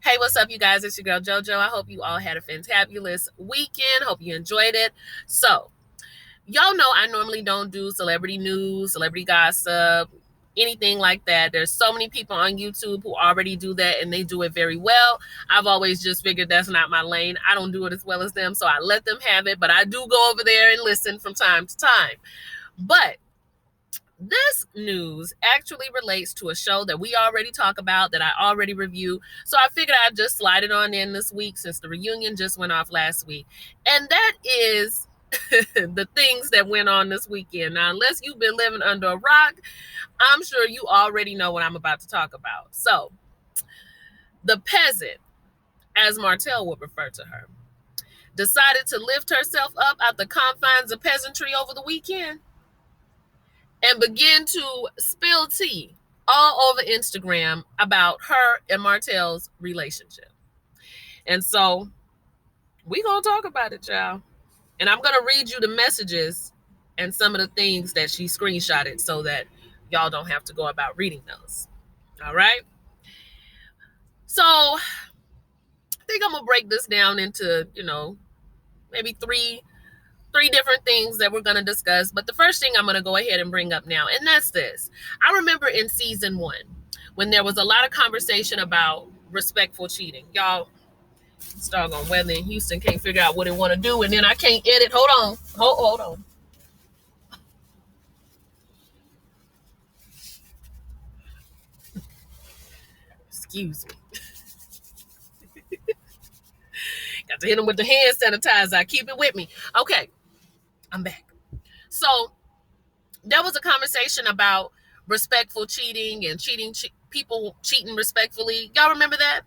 Hey, what's up, you guys? It's your girl, JoJo. I hope you all had a fantabulous weekend. Hope you enjoyed it. So, y'all know I normally don't do celebrity news, celebrity gossip, anything like that. There's so many people on YouTube who already do that, and they do it very well. I've always just figured that's not my lane. I don't do it as well as them, so I let them have it. But I do go over there and listen from time to time. But this news actually relates to a show that we already talk about, that I already review. So I figured I'd just slide it on in this week since the reunion just went off last week. And that is the things that went on this weekend. Now, unless you've been living under a rock, I'm sure you already know what I'm about to talk about. So, the peasant, as Martell would refer to her, decided to lift herself up out the confines of peasantry over the weekend and begin to spill tea all over Instagram about her and Martell's relationship. And so we gonna talk about it, y'all. And I'm gonna read you the messages and some of the things that she screenshotted so that y'all don't have to go about reading those. All right. So I think I'm gonna break this down into, maybe three different things that we're going to discuss. But the first thing I'm going to go ahead and bring up now, and that's this. I remember in season 1 when there was a lot of conversation about respectful cheating. Y'all, this doggone weather in Houston can't figure out what it want to do, and then I can't edit. Hold on. Excuse me. Got to hit them with the hand sanitizer. Keep it with me. Okay, I'm back. So there was a conversation about respectful cheating and people cheating respectfully. Y'all remember that?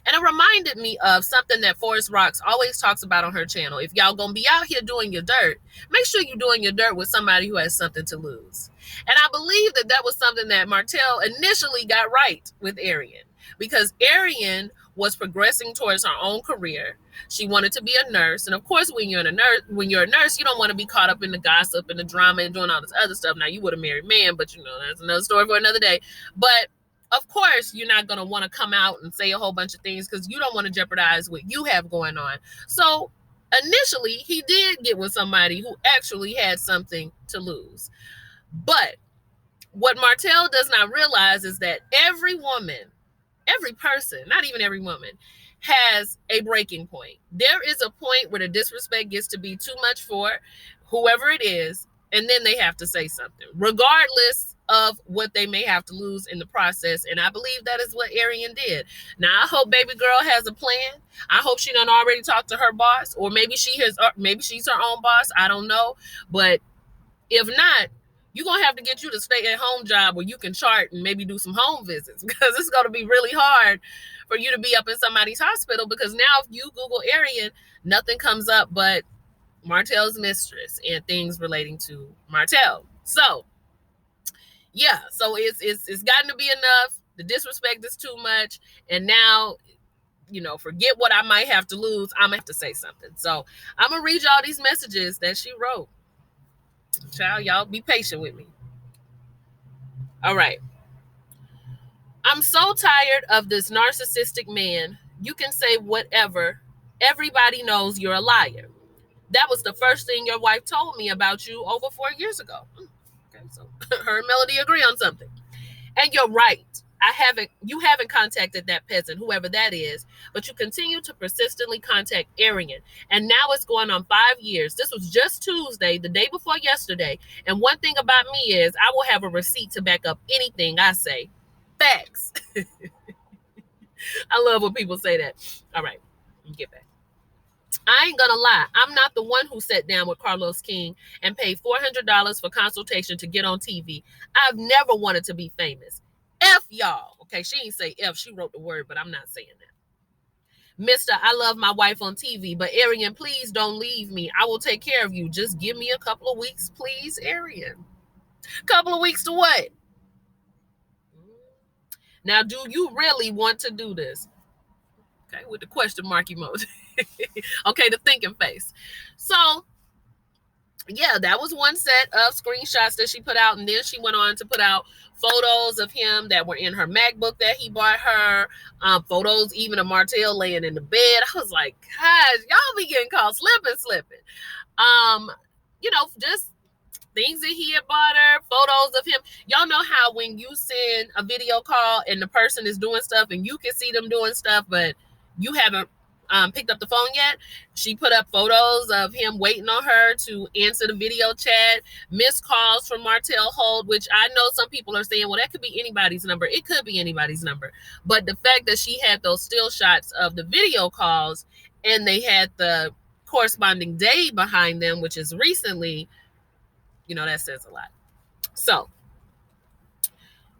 And it reminded me of something that Forest Rocks always talks about on her channel. If y'all gonna be out here doing your dirt, make sure you're doing your dirt with somebody who has something to lose. And I believe that was something that Martell initially got right with Arian, because Arian was progressing towards her own career. She wanted to be a nurse. And of course, when you're a nurse, you don't want to be caught up in the gossip and the drama and doing all this other stuff. Now, you would have married man, but that's another story for another day. But of course, you're not going to want to come out and say a whole bunch of things because you don't want to jeopardize what you have going on. So initially, he did get with somebody who actually had something to lose. But what Martell does not realize is that every woman, every person, not even every woman, has a breaking point. There is a point where the disrespect gets to be too much for whoever it is, and then they have to say something, regardless of what they may have to lose in the process. And I believe that is what Arian did. Now, I hope baby girl has a plan. I hope she done already talked to her boss, or maybe she's her own boss. I don't know. But if not, you're going to have to get you to stay at home job where you can chart and maybe do some home visits, because it's going to be really hard for you to be up in somebody's hospital, because now if you Google Arian, nothing comes up but Martell's mistress and things relating to Martell. So yeah, so it's gotten to be enough. The disrespect is too much. And now, forget what I might have to lose. I'm going to have to say something. So I'm going to read y'all these messages that she wrote. Child, y'all be patient with me. All right. I'm so tired of this narcissistic man. You can say whatever. Everybody knows you're a liar. That was the first thing your wife told me about you over 4 years ago. Okay, so her and Melody agree on something. And you're right. You haven't contacted that peasant, whoever that is, but you continue to persistently contact Arian. And now it's going on 5 years. This was just Tuesday, the day before yesterday. And one thing about me is I will have a receipt to back up anything I say. Facts. I love when people say that. All right, let me get back. I ain't gonna lie. I'm not the one who sat down with Carlos King and paid $400 for consultation to get on TV. I've never wanted to be famous. F y'all. Okay, she ain't say F. She wrote the word, but I'm not saying that. Mister, I love my wife on TV, but Arian, please don't leave me. I will take care of you. Just give me a couple of weeks, please, Arian. Couple of weeks to what? Now, do you really want to do this? Okay, with the question mark emoji. Okay, the thinking face. So yeah, that was one set of screenshots that she put out. And then she went on to put out photos of him that were in her MacBook that he bought her, photos even of Martell laying in the bed. I was like, gosh, y'all be getting caught slipping. Um, just things that he had bought her, photos of him. Y'all know how when you send a video call and the person is doing stuff and you can see them doing stuff, but you haven't picked up the phone yet? She put up photos of him waiting on her to answer the video chat, missed calls from Martell Holt, which I know some people are saying, well, that could be anybody's number. It could be anybody's number. But the fact that she had those still shots of the video calls and they had the corresponding day behind them, which is recently, that says a lot. So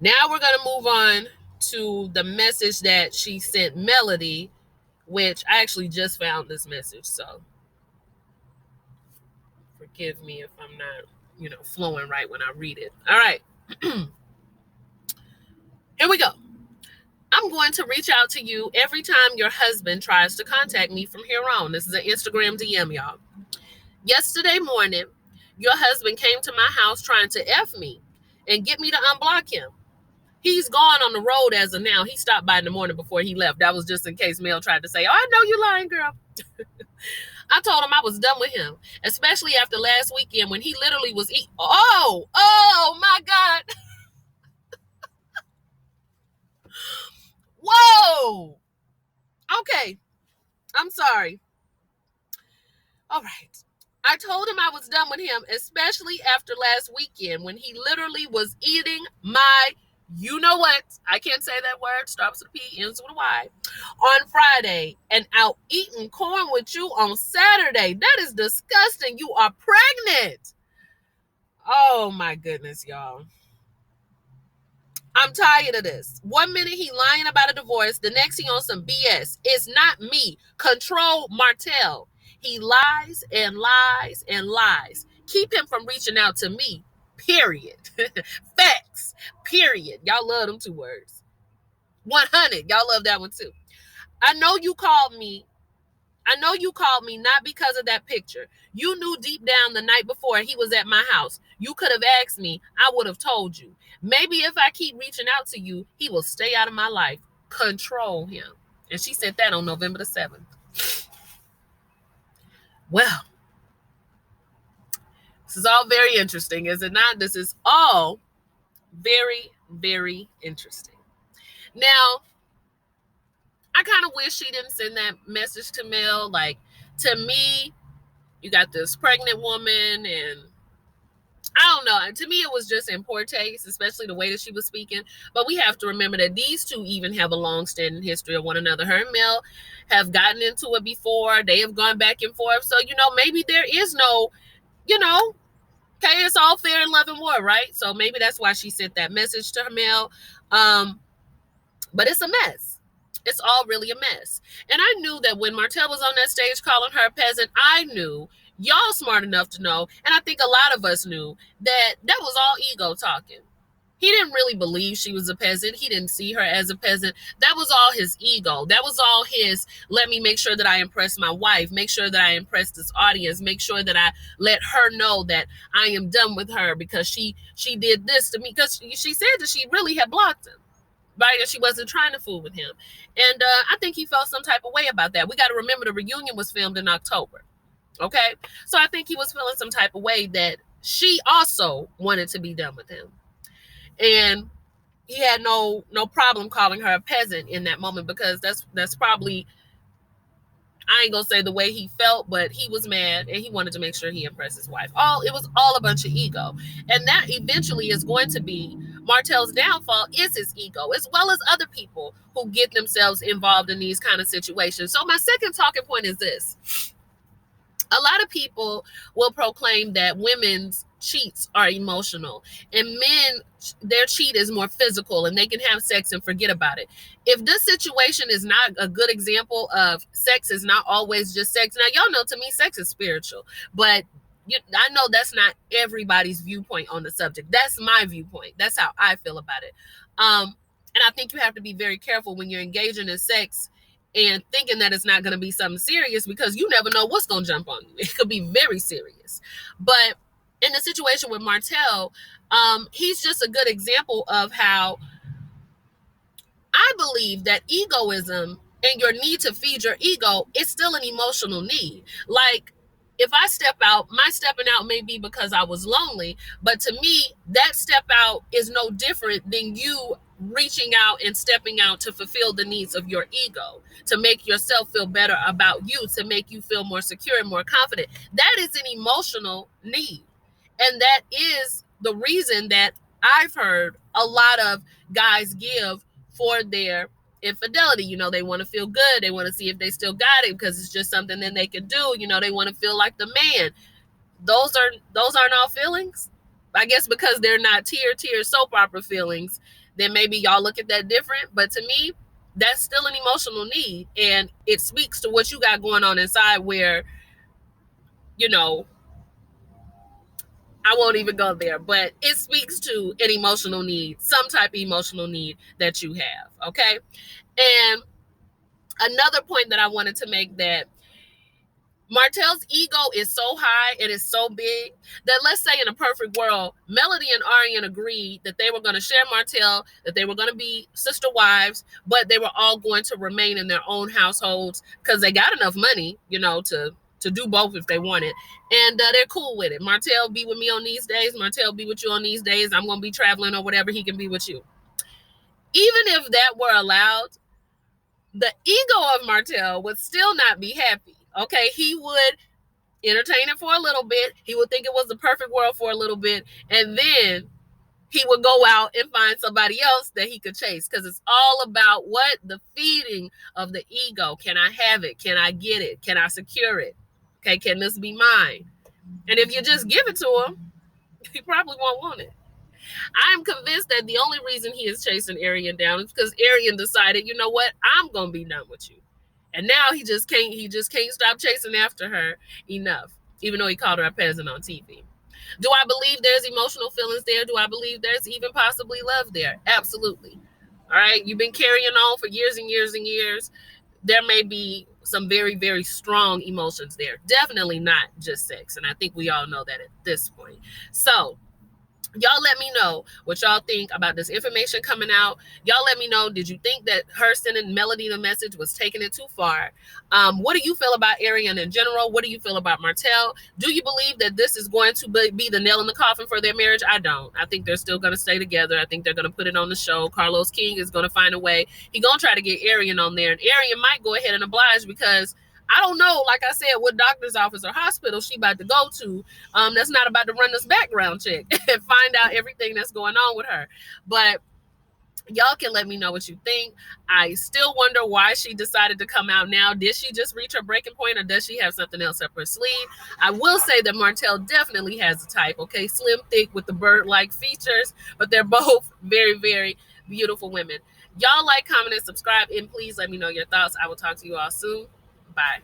now we're going to move on to the message that she sent Melody, which I actually just found this message. So forgive me if I'm not, flowing right when I read it. All right. Here we go. I'm going to reach out to you every time your husband tries to contact me from here on. This is an Instagram DM, y'all. Yesterday morning, your husband came to my house trying to F me and get me to unblock him. He's gone on the road as of now. He stopped by in the morning before he left. That was just in case Mel tried to say, oh, I know you're lying, girl. I told him I was done with him, especially after last weekend when he literally was eating. Oh, my God. Whoa. Okay. I'm sorry. All right. I told him I was done with him, especially after last weekend when he literally was eating my, you know what? I can't say that word. Starts with a P, ends with a Y. On Friday and out eating corn with you on Saturday. That is disgusting. You are pregnant. Oh my goodness, y'all. I'm tired of this. 1 minute he lying about a divorce. The next he on some BS. It's not me. Control Martell. He lies and lies and lies. Keep him from reaching out to me. Period. Facts. Period. Y'all love them 2 words. 100. Y'all love that one too. I know you called me not because of that picture. You knew deep down the night before he was at my house. You could have asked me. I would have told you. Maybe if I keep reaching out to you, he will stay out of my life. Control him. And she said that on November the 7th. Well, this is all very interesting, is it not? This is all very, very interesting. Now, I kind of wish she didn't send that message to Mel. Like, to me, you got this pregnant woman, and I don't know. To me, it was just in poor taste, especially the way that she was speaking. But we have to remember that these two even have a long-standing history of one another. Her and Mel have gotten into it before. They have gone back and forth. So, maybe there is no, okay, it's all fair in love and war, right? So maybe that's why she sent that message to her Mel. But it's a mess. It's all really a mess. And I knew that when Martell was on that stage calling her a peasant, I knew, y'all smart enough to know, and I think a lot of us knew, that was all ego talking. He didn't really believe she was a peasant. He didn't see her as a peasant. That was all his ego. That was all his, let me make sure that I impress my wife, make sure that I impress this audience, make sure that I let her know that I am done with her because she did this to me. Because she said that she really had blocked him, right? And she wasn't trying to fool with him. And I think he felt some type of way about that. We got to remember the reunion was filmed in October. Okay? So I think he was feeling some type of way that she also wanted to be done with him. And he had no problem calling her a peasant in that moment, because that's probably, I ain't gonna say the way he felt, but he was mad and he wanted to make sure he impressed his wife. It was all a bunch of ego. And that eventually is going to be Martell's downfall, is his ego, as well as other people who get themselves involved in these kind of situations. So my second talking point is this. A lot of people will proclaim that women's cheats are emotional and men, their cheat is more physical and they can have sex and forget about it. If this situation is not a good example of sex is not always just sex. Now, y'all know, to me, sex is spiritual, but I know that's not everybody's viewpoint on the subject. That's my viewpoint. That's how I feel about it. And I think you have to be very careful when you're engaging in sex and thinking that it's not going to be something serious, because you never know what's going to jump on you. It could be very serious. But in the situation with Martell, he's just a good example of how I believe that egoism and your need to feed your ego is still an emotional need. Like, if I step out, my stepping out may be because I was lonely, but to me, that step out is no different than you reaching out and stepping out to fulfill the needs of your ego, to make yourself feel better about you, to make you feel more secure and more confident. That is an emotional need. And that is the reason that I've heard a lot of guys give for their infidelity. You know, they want to feel good. They want to see if they still got it because it's just something that they can do. You know, they want to feel like the man. Those aren't all feelings. I guess because they're not tier soap opera feelings, then maybe y'all look at that different. But to me, that's still an emotional need. And it speaks to what you got going on inside where, you know, I won't even go there, but it speaks to an emotional need, some type of emotional need that you have. Okay. And another point that I wanted to make, that Martell's ego is so high and is so big that, let's say in a perfect world, Melody and Arian agreed that they were going to share Martell, that they were going to be sister wives, but they were all going to remain in their own households because they got enough money, you know, to do both if they wanted. And they're cool with it. Martell be with me on these days. Martell be with you on these days. I'm going to be traveling or whatever. He can be with you. Even if that were allowed, the ego of Martell would still not be happy. Okay, he would entertain it for a little bit. He would think it was the perfect world for a little bit. And then he would go out and find somebody else that he could chase, because it's all about what? The feeding of the ego. Can I have it? Can I get it? Can I secure it? Okay, can this be mine? And if you just give it to him, he probably won't want it. I am convinced that the only reason he is chasing Arian down is because Arian decided, you know what, I'm gonna be done with you. And now he just can't stop chasing after her enough, even though he called her a peasant on TV. Do I believe there's emotional feelings there? Do I believe there's even possibly love there? Absolutely. All right. You've been carrying on for years and years and years. There may be some very, very strong emotions there. Definitely not just sex. And I think we all know that at this point. So y'all let me know what y'all think about this information coming out. Y'all let me know, did you think that her sending Melody the message was taking it too far? What do you feel about Arian in general? What do you feel about Martell? Do you believe that this is going to be the nail in the coffin for their marriage? I don't. I think they're still going to stay together. I think they're going to put it on the show. Carlos King is going to find a way. He's going to try to get Arian on there, and Arian might go ahead and oblige, because I don't know, like I said, what doctor's office or hospital she about to go to. That's not about to run this background check and find out everything that's going on with her. But y'all can let me know what you think. I still wonder why she decided to come out now. Did she just reach her breaking point, or does she have something else up her sleeve? I will say that Martell definitely has a type, okay? Slim, thick, with the bird-like features, but they're both very, very beautiful women. Y'all like, comment, and subscribe, and please let me know your thoughts. I will talk to you all soon. Bye.